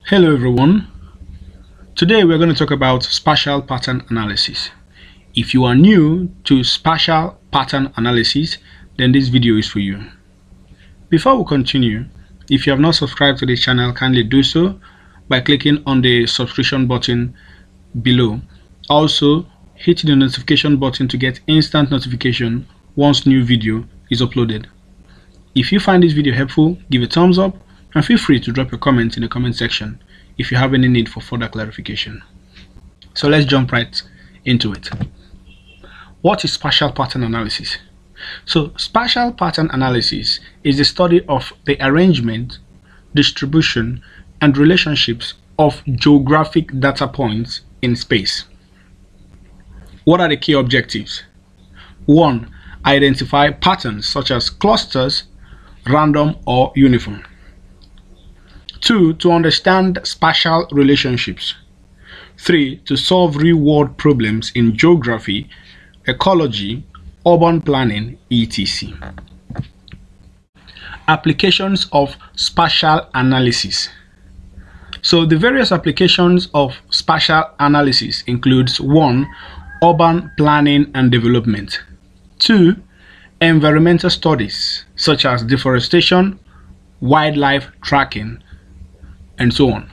Hello everyone. Today we're going to talk about spatial pattern analysis. If you are new to spatial pattern analysis, then this video is for you. Before we continue, if you have not subscribed to the channel, kindly do so by clicking on the subscription button below. Also, hit the notification button to get instant notification once new video is uploaded. If you find this video helpful, give a thumbs up and feel free to drop your comments in the comment section if you have any need for further clarification. So let's jump right into it. What is spatial pattern analysis? So spatial pattern analysis is the study of the arrangement, distribution, and relationships of geographic data points in space. What are the key objectives? 1. Identify patterns such as clusters, random or uniform. 2. To understand spatial relationships. 3. To solve real-world problems in geography, ecology, urban planning, etc. Applications of spatial analysis. So the various applications of spatial analysis includes 1. Urban planning and development. 2. Environmental studies such as deforestation, wildlife tracking, and so on.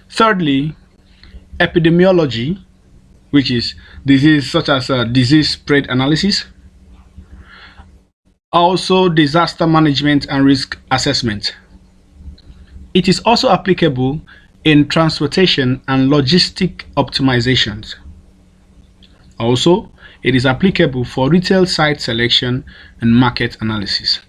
Thirdly, epidemiology, which is disease such as disease spread analysis. Also, disaster management and risk assessment. It is also applicable in transportation and logistic optimizations. Also, it is applicable for retail site selection and market analysis.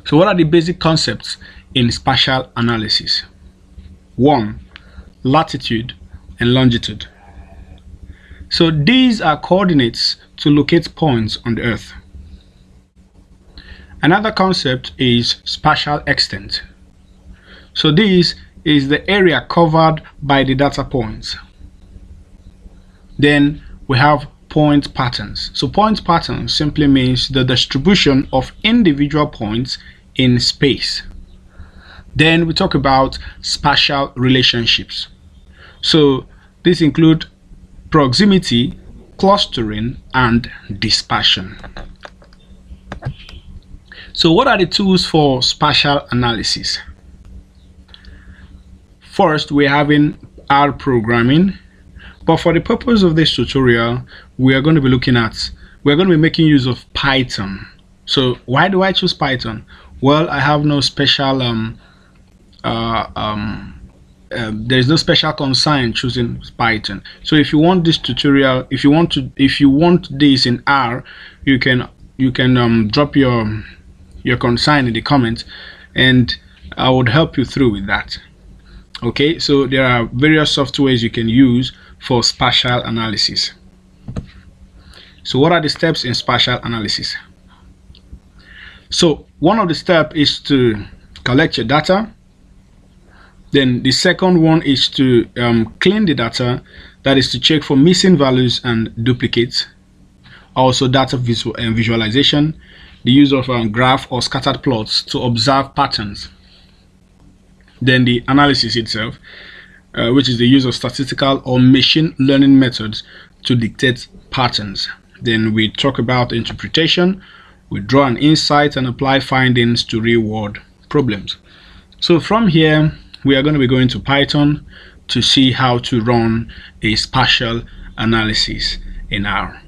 So what are the basic concepts in spatial analysis? 1. Latitude and longitude. So these are coordinates to locate points on the Earth. Another concept is spatial extent. So this is the area covered by the data points. Then we have point patterns. So point patterns simply means the distribution of individual points in space. Then we talk about spatial relationships. So these include proximity, clustering, and dispersion. So what are the tools for spatial analysis? First, we're having R programming. But for the purpose of this tutorial, we're going to be making use of Python. So why do I choose Python? Well, I have no special there's no special concern choosing Python. So if you want this tutorial, if you want this in R, you can drop your concern in the comments, and I would help you through with that. Okay, so there are various softwares you can use for spatial analysis. So what are the steps in spatial analysis? So one of the steps is to collect your data. Then the second one is to clean the data, that is to check for missing values and duplicates. Also data visualization, the use of graph or scattered plots to observe patterns. Then the analysis itself, which is the use of statistical or machine learning methods to dictate patterns. Then we talk about interpretation. We draw an insight and apply findings to real-world problems. So from here, we are going to be going to Python to see how to run a spatial analysis in R.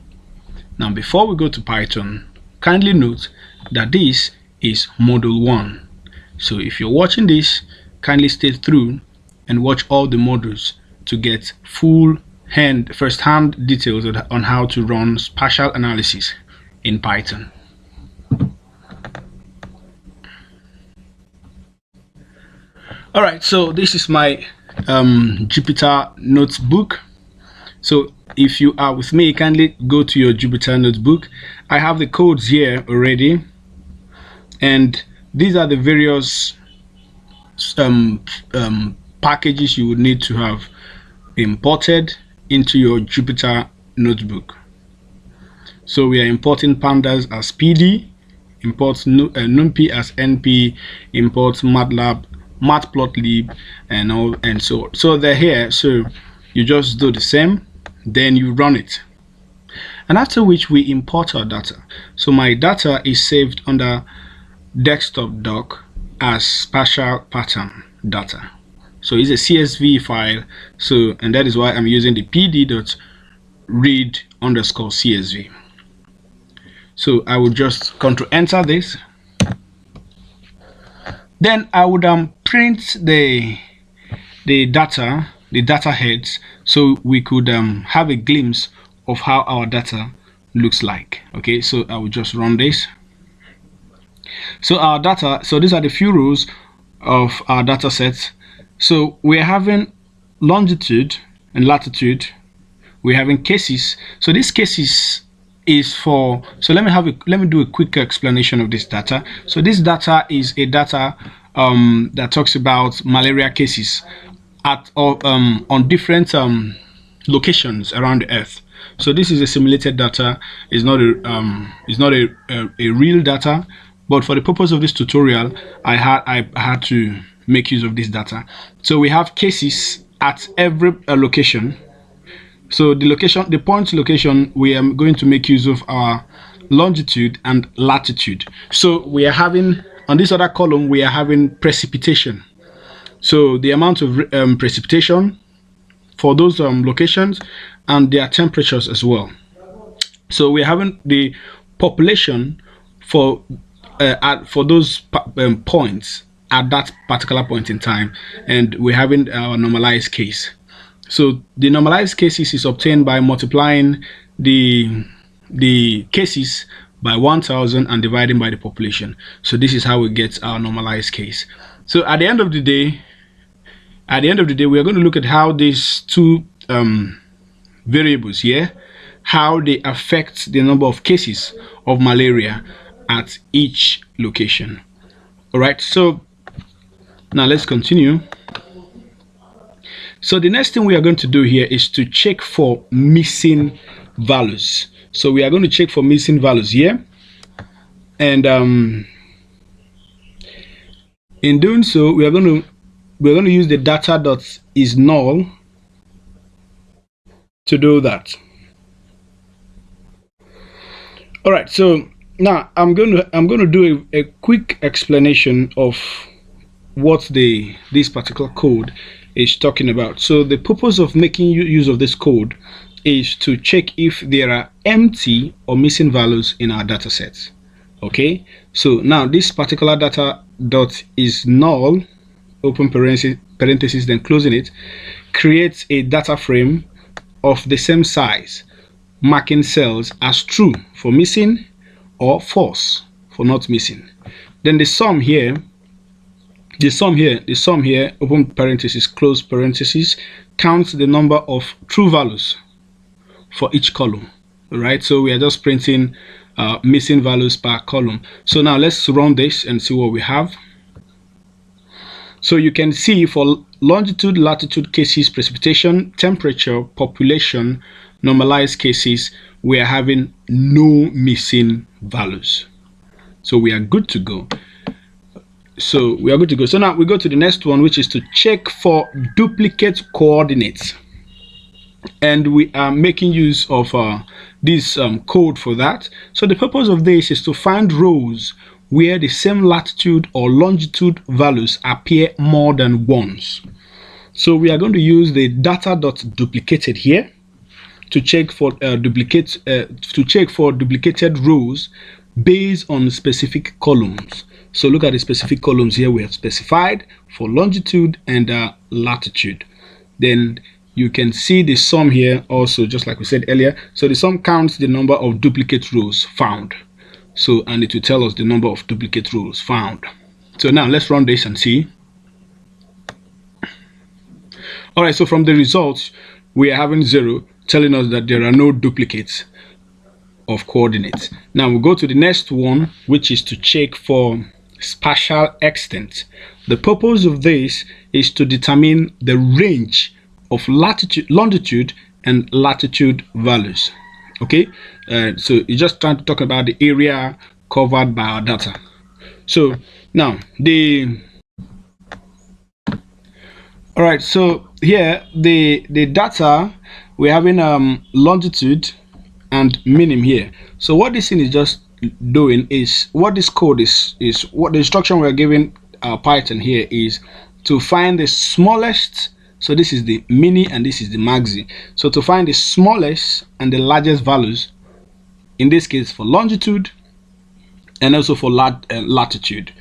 Now, before we go to Python, kindly note that this is module 1. So if you're watching this, kindly stay through and watch all the modules to get first-hand details on how to run spatial analysis in Python. Alright, so this is my Jupyter notebook. So if you are with me, kindly go to your Jupyter notebook. I have the codes here already, and these are the various packages you would need to have imported into your Jupyter notebook. So we are importing Pandas as PD, import NumPy as NP, import Matplotlib and all, and so they're here. So you just do the same, then you run it, and after which we import our data. So my data is saved under desktop doc as spatial pattern data. So it's a CSV file, so, and that is why I'm using the pd.read_CSV. So I will just control enter this. Then I would print the data heads, so we could have a glimpse of how our data looks like. Okay, so I will just run this. So our data, so these are the few rows of our data sets. So we're having longitude and latitude, we're having cases. So these cases is for, so let me do a quick explanation of this data. So this data is a data that talks about malaria cases at on different locations around the earth. So this is a simulated data, is not a real data, but for the purpose of this tutorial I had to make use of this data. So we have cases at every location. So the point location, we are going to make use of our longitude and latitude. So we are having, on this other column, we are having precipitation. So the amount of precipitation for those locations and their temperatures as well. So we're having the population for those points at that particular point in time, and we're having our normalized case. So the normalized cases is obtained by multiplying the cases by 1000 and dividing by the population. So this is how we get our normalized case. So at the end of the day, we are going to look at how these two variables here, how they affect the number of cases of malaria at each location. All right, so now let's continue. So the next thing we are going to do here is to check for missing values. So we are going to check for missing values here, and in doing so, we're going to use the data.isNull to do that. All right, so now I'm going to do a quick explanation of what this particular code is talking about. So the purpose of making use of this code is to check if there are empty or missing values in our data sets. Okay, so now this particular data.isNull, open parenthesis, then closing it, creates a data frame of the same size, marking cells as true for missing or false for not missing. Then the sum here, open parenthesis, close parenthesis, counts the number of true values for each column. All right, so we are just printing missing values per column. So now let's run this and see what we have. So you can see for longitude, latitude cases, precipitation, temperature, population, normalized cases, we are having no missing values. So we are good to go. So now we go to the next one, which is to check for duplicate coordinates, and we are making use of this code for that. So the purpose of this is to find rows where the same latitude or longitude values appear more than once. So we are going to use the data.duplicated here to check for duplicated rows based on specific columns. So look at the specific columns here we have specified for longitude and latitude. Then you can see the sum here also, just like we said earlier. So the sum counts the number of duplicate rows found. So, and it will tell us the number of duplicate rows found. So now let's run this and see. All right, so from the results, we are having 0, telling us that there are no duplicates of coordinates. Now we'll go to the next one, which is to check for spatial extent. The purpose of this is to determine the range of latitude, longitude, and latitude values. Okay, so you're just trying to talk about the area covered by our data. So now the All right, so here the data, we're having longitude and minim here. So what this thing is just doing is, what this code is what the instruction we're giving Python here is to find the smallest. So this is the mini and this is the maxi. So to find the smallest and the largest values, in this case for longitude and also for latitude.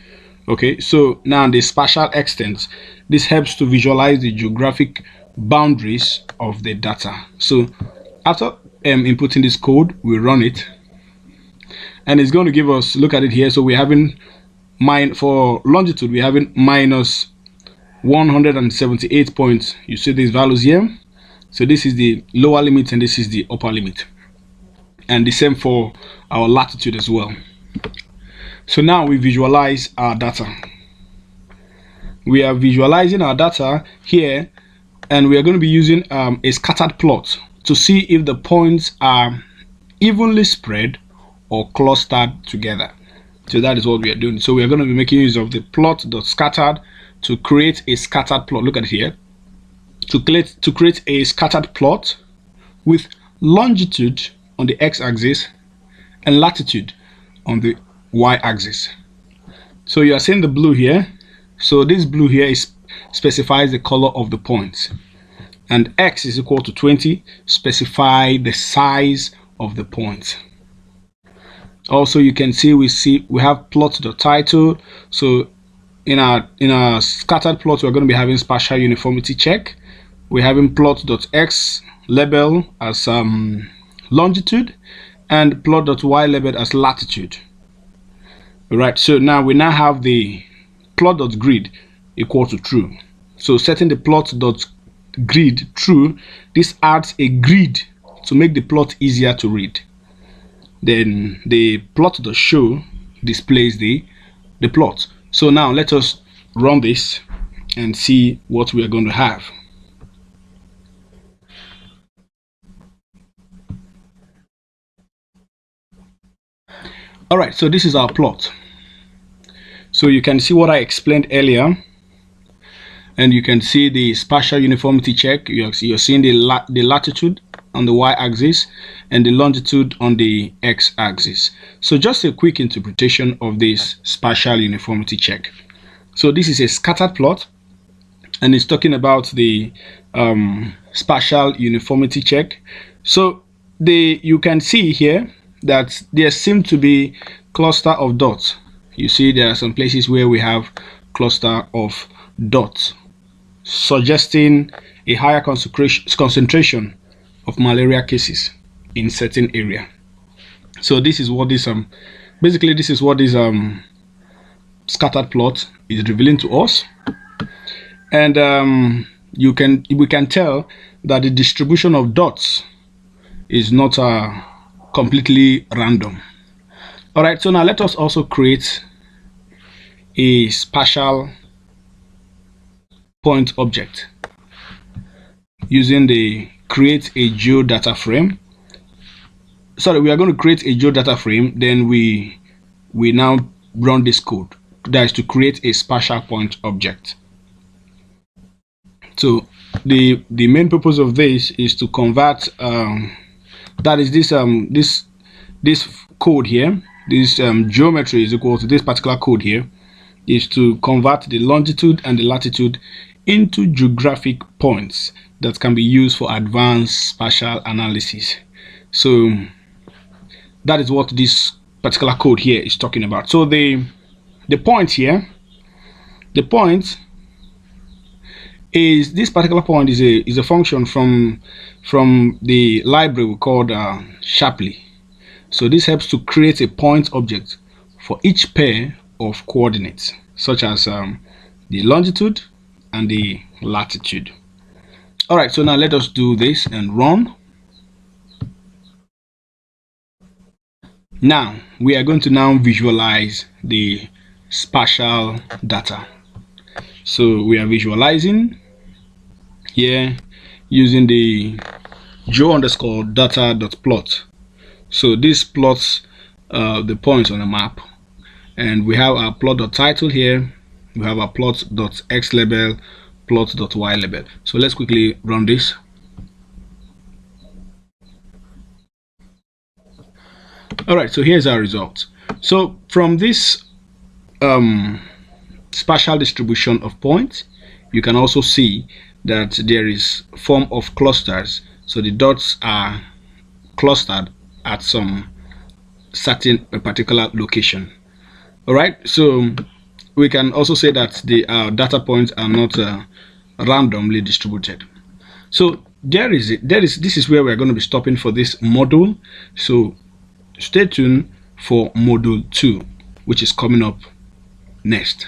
Okay, so now the spatial extents, this helps to visualize the geographic boundaries of the data. So after inputting this code, we run it and it's going to give us, look at it here. So we're having for longitude, we're having minus 178 points. You see these values here. So this is the lower limit and this is the upper limit, and the same for our latitude as well. So now we visualize our data. We are visualizing our data here, and we are going to be using a scattered plot to see if the points are evenly spread or clustered together. So that is what we are doing. So we are going to be making use of the plot.scattered to create a scattered plot. Look at it here. To create a scattered plot with longitude on the x-axis and latitude on the y-axis. So you are seeing the blue here. So this blue here specifies the color of the points, and x is equal to 20 specify the size of the points. Also, you can see we have plot.title. So in our scattered plot, we're going to be having spatial uniformity check. We're having plot.x label as longitude and plot.y labeled as latitude. Right, so now we have the plot.grid equal to true. So setting the plot.grid true, this adds a grid to make the plot easier to read. Then the plot.show displays the plot. So now let us run this and see what we are going to have. All right, so this is our plot. So you can see what I explained earlier, and you can see the spatial uniformity check. You're seeing the latitude on the y-axis and the longitude on the x-axis. So just a quick interpretation of this spatial uniformity check. So this is a scattered plot, and it's talking about the spatial uniformity check. So you can see here that there seem to be cluster of dots. You see there are some places where we have cluster of dots, suggesting a higher concentration of malaria cases in certain area. So this is what this basically this is what this scattered plot is revealing to us, and we can tell that the distribution of dots is not completely random. All right, so now let us also create a spatial point object using the create a geodata frame. Sorry, we are going to create a geodata frame, then we now run this code, that is to create a spatial point object. So the main purpose of this is to convert that is this code here, this geometry is equal to this particular code here, is to convert the longitude and the latitude into geographic points that can be used for advanced spatial analysis. So that is what this particular code here is talking about. So the point here, the point is, this particular point is a function from the library we called Shapley. So this helps to create a point object for each pair of coordinates, such as the longitude and the latitude. All right, so now let us do this and run. Now we are going to now visualize the spatial data. So we are visualizing here using the geo_data.plot. So this plots the points on a map, and we have our plot.title here, we have our plot.xlabel, plot.ylabel. So let's quickly run this. All right, so here's our result. So from this spatial distribution of points, you can also see that there is form of clusters. So the dots are clustered at some certain particular location. All right, so we can also say that the data points are not randomly distributed. So this is where we're going to be stopping for this module. So stay tuned for module 2, which is coming up next.